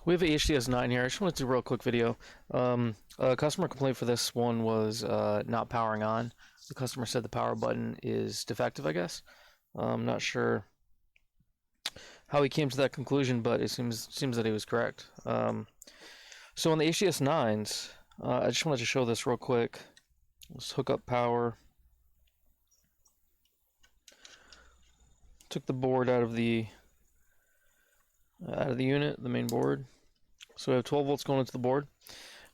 We have a HDS 9 here. I just wanted to do a real quick video. A customer complaint for this one was not powering on. The customer said the power button is defective, I guess. I'm not sure how he came to that conclusion, but it seems that he was correct. So on the HDS 9s, I just wanted to show this real quick. Let's hook up power. Took the board out of the unit, the main board. So we have 12 volts going into the board.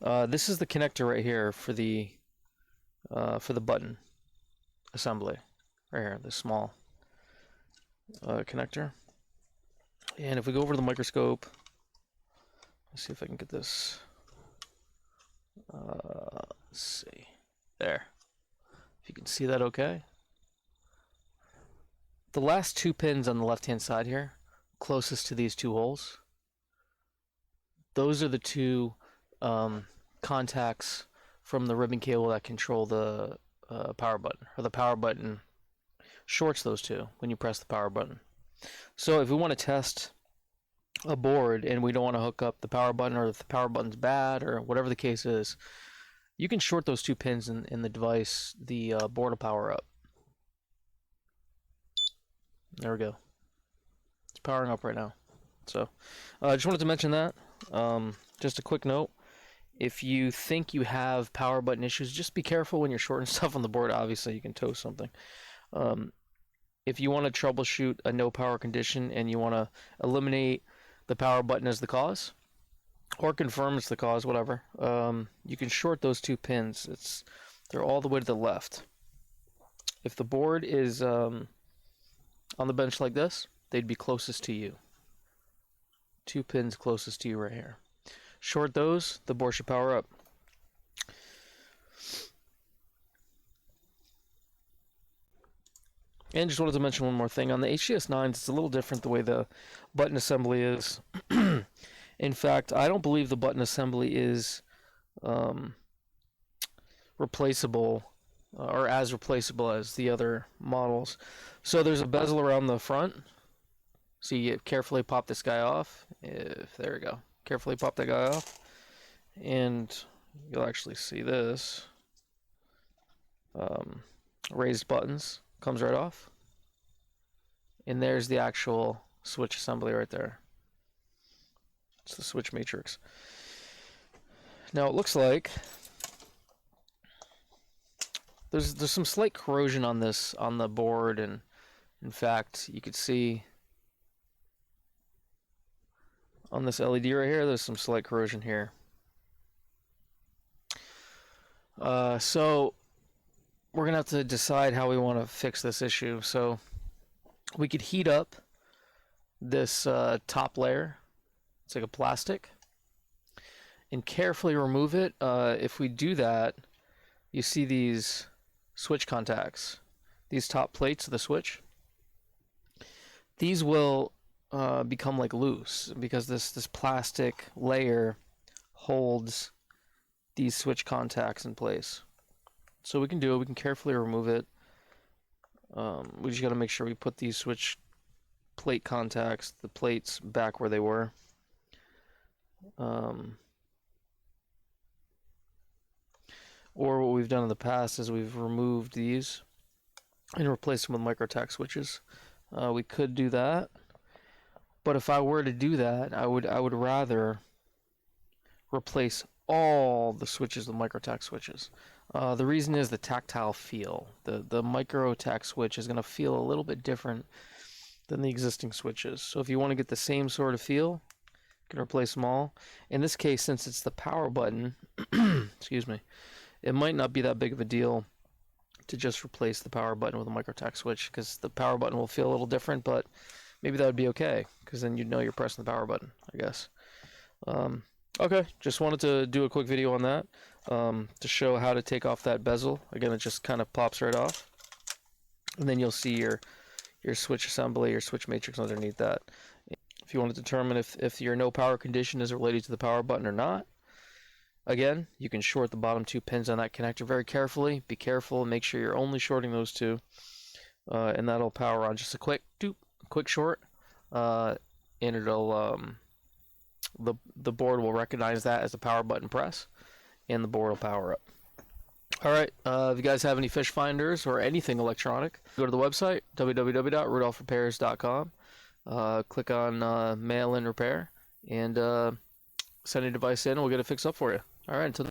This is the connector right here for the button assembly. Right here, this small connector. And if we go over to the microscope, let's see if I can get this. Let's see. There. If you can see that okay. The last two pins on the left-hand side here, closest to these two holes, those are the two contacts from the ribbon cable that control the power button, or the power button shorts those two when you press the power button. So if we want to test a board and we don't want to hook up the power button, or if the power button's bad, or whatever the case is, you can short those two pins in the device. The board will power up. There we go. It's powering up right now. So I just wanted to mention that. Just a quick note. If you think you have power button issues, just be careful when you're shorting stuff on the board. Obviously, you can toast something. If you want to troubleshoot a no power condition and you want to eliminate the power button as the cause, or confirm it's the cause, whatever, you can short those two pins. They're all the way to the left. If the board is on the bench like this, they'd be closest to you. Two pins closest to you right here. Short those, the board should power up. And just wanted to mention one more thing. On the HDS 9s, it's a little different the way the button assembly is. In fact, I don't believe the button assembly is replaceable, or as replaceable as the other models. So there's a bezel around the front. So you carefully pop this guy off. There we go. Carefully pop that guy off. And you'll actually see this. Raised buttons. Comes right off. And there's the actual switch assembly right there. It's the switch matrix. Now it looks like there's some slight corrosion on the board, and in fact you could see on this LED right here there's some slight corrosion here. So we're gonna have to decide how we want to fix this issue. So we could heat up this top layer. It's like a plastic, and carefully remove it. If we do that, you see these switch contacts, these top plates of the switch. These will become like loose because this plastic layer holds these switch contacts in place. So we can do it. We can carefully remove it. We just got to make sure we put these switch plate contacts, the plates, back where they were. Or what we've done in the past is we've removed these and replaced them with microtac switches. We could do that, but if I were to do that, I would rather replace all the switches with microtac switches. The reason is the tactile feel. The microtac switch is going to feel a little bit different than the existing switches. So if you want to get the same sort of feel, you can replace them all. In this case, since it's the power button, excuse me, it might not be that big of a deal to just replace the power button with a microtac switch, because the power button will feel a little different, but maybe that would be okay, because then you'd know you're pressing the power button, I guess. Okay, just wanted to do a quick video on that, to show how to take off that bezel. Again, it just kind of pops right off, and then you'll see your switch assembly, your switch matrix underneath that. If you want to determine if your no power condition is related to the power button or not, again, you can short the bottom two pins on that connector very carefully. Be careful and make sure you're only shorting those two, and that'll power on. Just a quick short, and it'll the board will recognize that as a power button press, and the board will power up. All right, if you guys have any fish finders or anything electronic, go to the website, www.rudolphrepairs.com. Click on mail-in repair, and send your device in, and we'll get it fixed up for you. All right, until